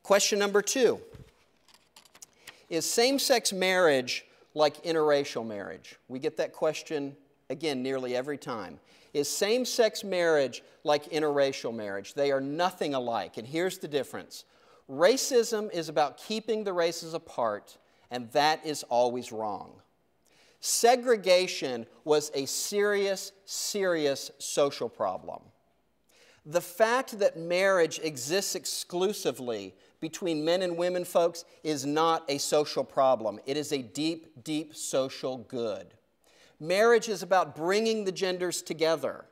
Question number 2. Is same-sex marriage like interracial marriage? We get that question, again, nearly every time. Is same-sex marriage like interracial marriage? They are nothing alike, and here's the difference. Racism is about keeping the races apart, and that is always wrong. Segregation was a serious, serious social problem. The fact that marriage exists exclusively between men and women, folks, is not a social problem. It is a deep, deep social good. Marriage is about bringing the genders together,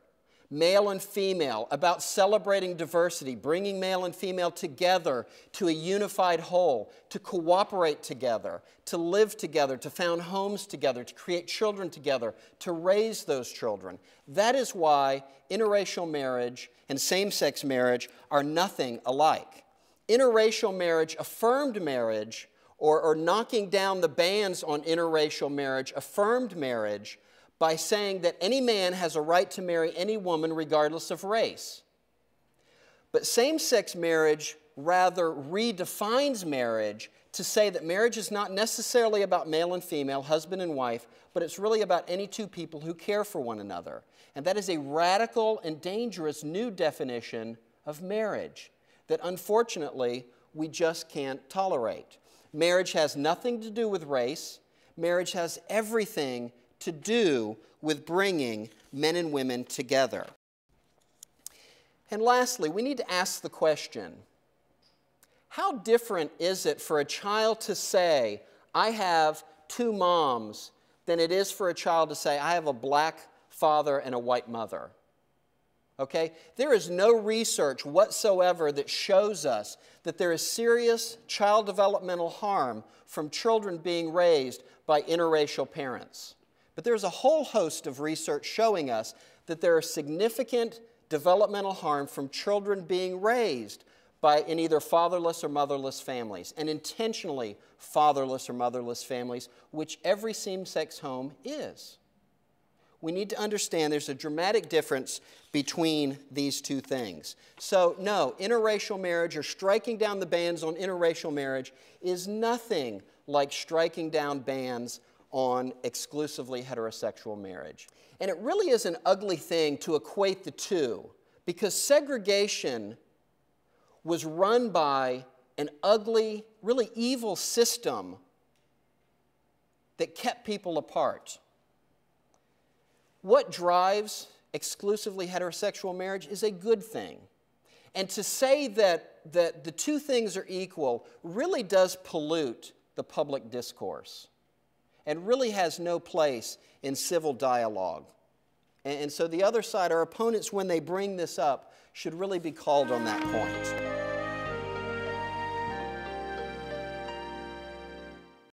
male and female, about celebrating diversity, bringing male and female together to a unified whole, to cooperate together, to live together, to found homes together, to create children together, to raise those children. That is why interracial marriage and same-sex marriage are nothing alike. Interracial marriage, affirmed marriage, or knocking down the bans on interracial marriage, affirmed marriage, by saying that any man has a right to marry any woman regardless of race. But same-sex marriage rather redefines marriage to say that marriage is not necessarily about male and female, husband and wife, but it's really about any two people who care for one another. And that is a radical and dangerous new definition of marriage that unfortunately we just can't tolerate. Marriage has nothing to do with race. Marriage has everything to do with bringing men and women together. And lastly, we need to ask the question, how different is it for a child to say, I have two moms, than it is for a child to say, I have a black father and a white mother? Okay? There is no research whatsoever that shows us that there is serious child developmental harm from children being raised by interracial parents. But there's a whole host of research showing us that there is significant developmental harm from children being raised in either fatherless or motherless families, and intentionally fatherless or motherless families, which every same-sex home is. We need to understand there's a dramatic difference between these two things. So, no, interracial marriage or striking down the bans on interracial marriage is nothing like striking down bans on exclusively heterosexual marriage. And it really is an ugly thing to equate the two, because segregation was run by an ugly, really evil system that kept people apart. What drives exclusively heterosexual marriage is a good thing. And to say that the two things are equal really does pollute the public discourse and really has no place in civil dialogue. And so the other side, our opponents, when they bring this up, should really be called on that point.